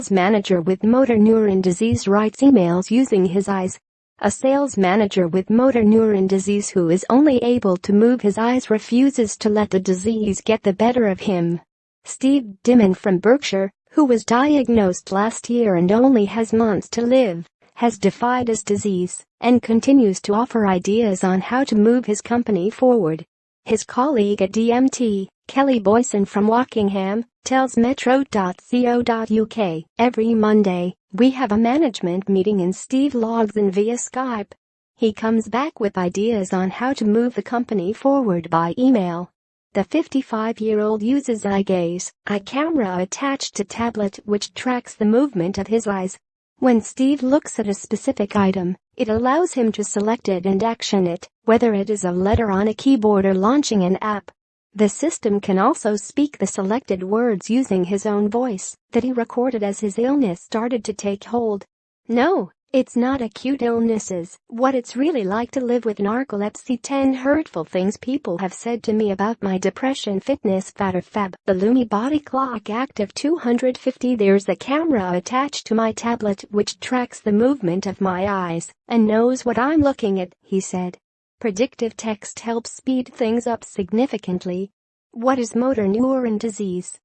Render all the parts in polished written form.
manager with motor neuron disease writes emails using his eyes. A sales manager with motor neuron disease who is only able to move his eyes refuses to let the disease get the better of him. Steve Dimon from Berkshire, who was diagnosed last year and only has months to live, has defied his disease and continues to offer ideas on how to move his company forward. His colleague at DMT, Kelly Boyson from Wokingham, tells metro.co.uk, "Every Monday, we have a management meeting and Steve logs in via Skype. He comes back with ideas on how to move the company forward by email." The 55-year-old uses eye gaze, a camera attached to tablet which tracks the movement of his eyes. When Steve looks at a specific item, it allows him to select it and action it, whether it is a letter on a keyboard or launching an app. The system can also speak the selected words using his own voice that he recorded as his illness started to take hold. "No, it's not acute illnesses. What it's really like to live with narcolepsy. 10 hurtful things people have said to me about my depression. Fitness fad or fab. The Lumi body clock active 250. There's a camera attached to my tablet which tracks the movement of my eyes and knows what I'm looking at," he said. Predictive text helps speed things up significantly. What is motor neuron disease?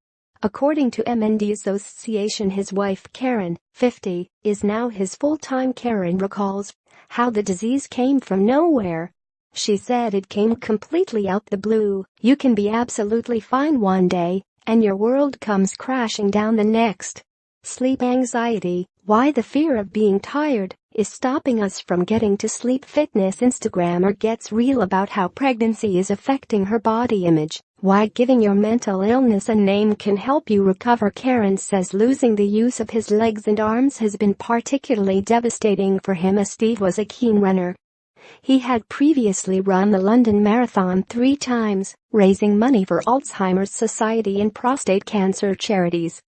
According to MND Association, his wife Karen, 50, is now his full-time carer and recalls how the disease came from nowhere. She said it came completely out the blue. You can be absolutely fine one day, and your world comes crashing down the next. Sleep anxiety, why the fear of being tired is stopping us from getting to sleep. Fitness Instagrammer gets real about how pregnancy is affecting her body image. Why giving your mental illness a name can help you recover. Karen says losing the use of his legs and arms has been particularly devastating for him as Steve was a keen runner. He had previously run the London Marathon 3 times, raising money for Alzheimer's Society and prostate cancer charities.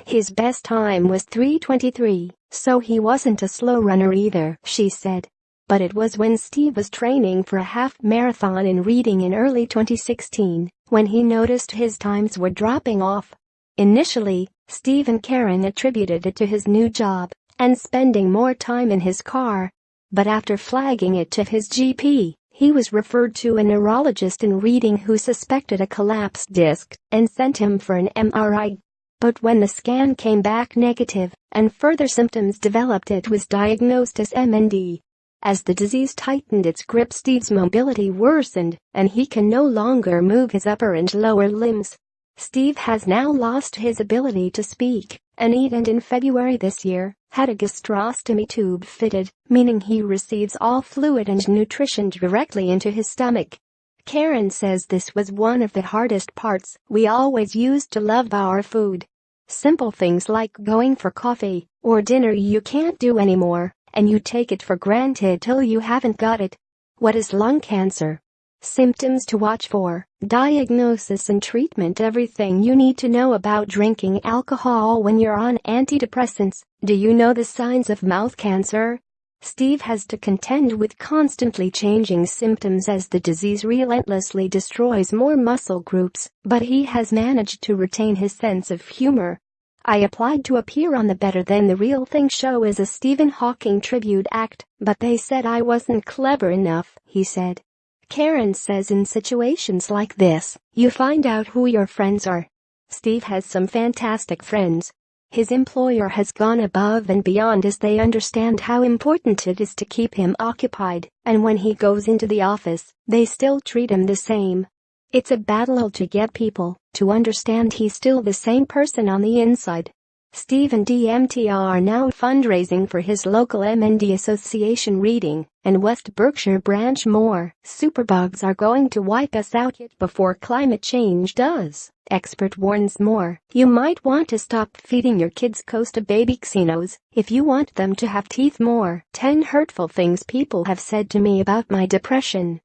His best time was 3:23, so he wasn't a slow runner either, she said. But it was when Steve was training for a half marathon in Reading in early 2016 when he noticed his times were dropping off. Initially, Steve and Karen attributed it to his new job and spending more time in his car. But after flagging it to his GP, he was referred to a neurologist in Reading who suspected a collapsed disc and sent him for an MRI. But when the scan came back negative and further symptoms developed, it was diagnosed as MND. As the disease tightened its grip, Steve's mobility worsened, and he can no longer move his upper and lower limbs. Steve has now lost his ability to speak and eat, and in February this year, had a gastrostomy tube fitted, meaning he receives all fluid and nutrition directly into his stomach. Karen says this was one of the hardest parts. "We always used to love our food. Simple things like going for coffee or dinner you can't do anymore, and you take it for granted till you haven't got it." What is lung cancer? Symptoms to watch for, diagnosis and treatment. Everything you need to know about drinking alcohol when you're on antidepressants. Do you know the signs of mouth cancer? Steve has to contend with constantly changing symptoms as the disease relentlessly destroys more muscle groups, but he has managed to retain his sense of humor. "I applied to appear on the Better Than the Real Thing show as a Stephen Hawking tribute act, but they said I wasn't clever enough," he said. Karen says in situations like this, you find out who your friends are. Steve has some fantastic friends. His employer has gone above and beyond as they understand how important it is to keep him occupied, and when he goes into the office, they still treat him the same. It's a battle to get people to understand he's still the same person on the inside. Steve and DMT are now fundraising for his local MND Association Reading and West Berkshire branch. More superbugs are going to wipe us out yet before climate change does, expert warns. More, you might want to stop feeding your kids Costa baby Xenos if you want them to have teeth. More, 10 hurtful things people have said to me about my depression.